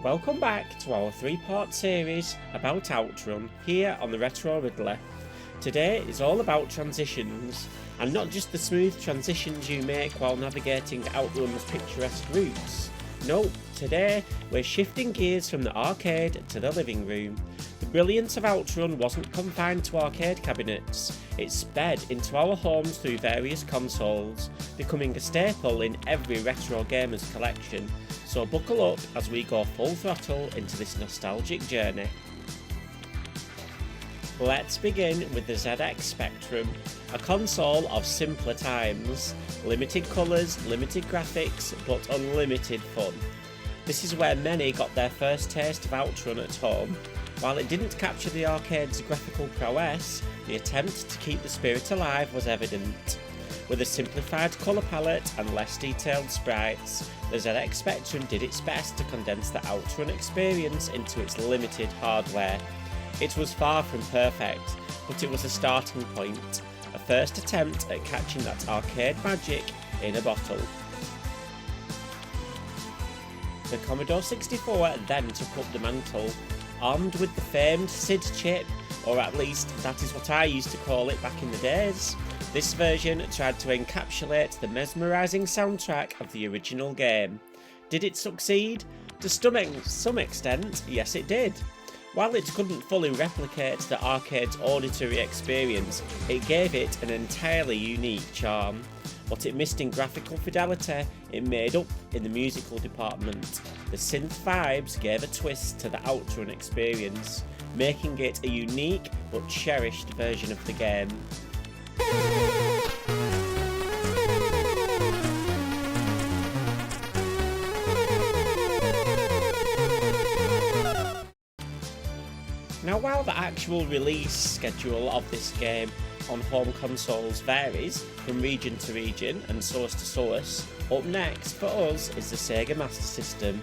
Welcome back to our 3-part series about OutRun here on TheRetroRiddler. Today is all about transitions, and not just the smooth transitions you make while navigating OutRun's picturesque routes. No, today we're shifting gears from the arcade to the living room. The brilliance of OutRun wasn't confined to arcade cabinets, it sped into our homes through various consoles, becoming a staple in every retro gamer's collection. So buckle up as we go full throttle into this nostalgic journey. Let's begin with the ZX Spectrum, a console of simpler times. Limited colours, limited graphics, but unlimited fun. This is where many got their first taste of OutRun at home. While it didn't capture the arcade's graphical prowess, the attempt to keep the spirit alive was evident. With a simplified colour palette and less detailed sprites, the ZX Spectrum did its best to condense the OutRun experience into its limited hardware. It was far from perfect, but it was a starting point, a first attempt at catching that arcade magic in a bottle. The Commodore 64 then took up the mantle, armed with the famed SID chip, or at least that is what I used to call it back in the days. This version tried to encapsulate the mesmerising soundtrack of the original game. Did it succeed? To some extent, yes it did. While it couldn't fully replicate the arcade's auditory experience, it gave it an entirely unique charm. What it missed in graphical fidelity, it made up in the musical department. The synth vibes gave a twist to the OutRun experience, making it a unique but cherished version of the game. Now, while the actual release schedule of this game on home consoles varies from region to region and source to source, up next for us is the Sega Master System.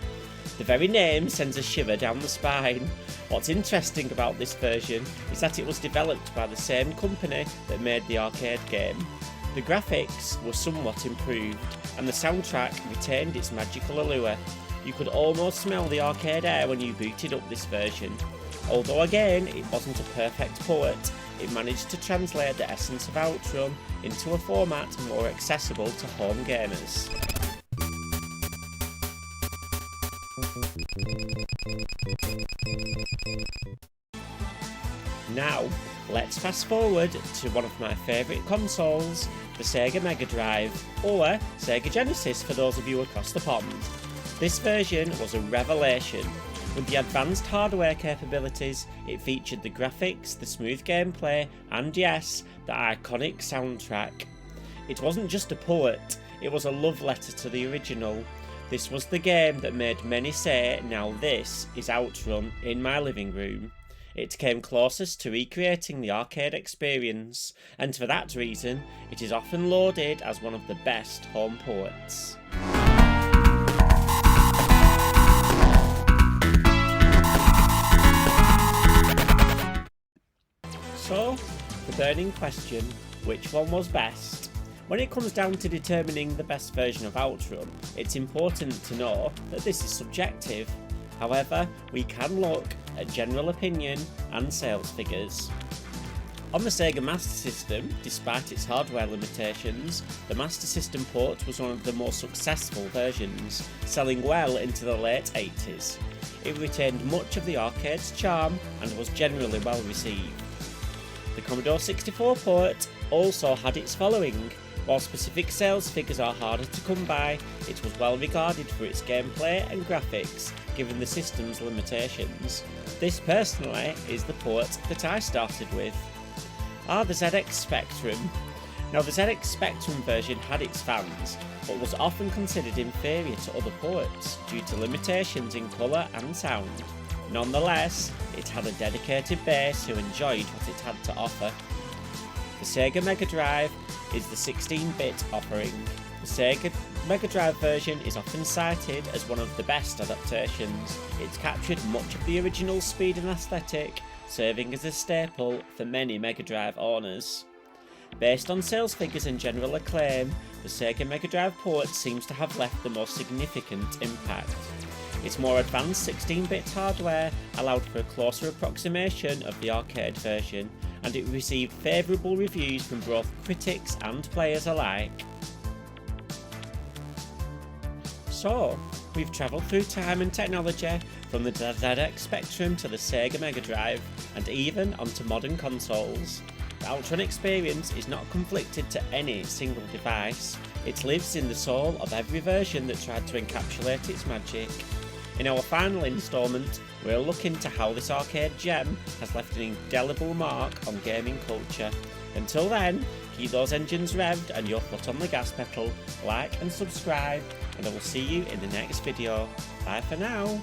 The very name sends a shiver down the spine. What's interesting about this version is that it was developed by the same company that made the arcade game. The graphics were somewhat improved, and the soundtrack retained its magical allure. You could almost smell the arcade air when you booted up this version. Although again, it wasn't a perfect port, it managed to translate the essence of OutRun into a format more accessible to home gamers. Now, let's fast forward to one of my favourite consoles, the Sega Megadrive, or Sega Genesis for those of you across the pond. This version was a revelation. With the advanced hardware capabilities, it featured the graphics, the smooth gameplay, and yes, the iconic soundtrack. It wasn't just a port, it was a love letter to the original. This was the game that made many say, now this is OutRun in my living room. It came closest to recreating the arcade experience, and for that reason, it is often lauded as one of the best home ports. So, the burning question, which one was best? When it comes down to determining the best version of OutRun, it's important to know that this is subjective. However, we can look at general opinion and sales figures. On the Sega Master System, despite its hardware limitations, the Master System port was one of the more successful versions, selling well into the late 80s. It retained much of the arcade's charm and was generally well received. The Commodore 64 port also had its following. While specific sales figures are harder to come by, it was well regarded for its gameplay and graphics, given the system's limitations. This personally is the port that I started with. The ZX Spectrum. Now, the ZX Spectrum version had its fans, but was often considered inferior to other ports due to limitations in colour and sound. Nonetheless, it had a dedicated base who enjoyed what it had to offer. The Sega Megadrive is the 16-bit offering. The Sega Megadrive version is often cited as one of the best adaptations. It's captured much of the original speed and aesthetic, serving as a staple for many Megadrive owners. Based on sales figures and general acclaim, the Sega Megadrive port seems to have left the most significant impact. Its more advanced 16-bit hardware allowed for a closer approximation of the arcade version, and it received favourable reviews from both critics and players alike. So, we've travelled through time and technology, from the ZX Spectrum to the Sega Megadrive, and even onto modern consoles. The OutRun experience is not conflicted to any single device. It lives in the soul of every version that tried to encapsulate its magic. In our final instalment, we'll look into how this arcade gem has left an indelible mark on gaming culture. Until then, keep those engines revved and your foot on the gas pedal, like and subscribe, and I will see you in the next video. Bye for now.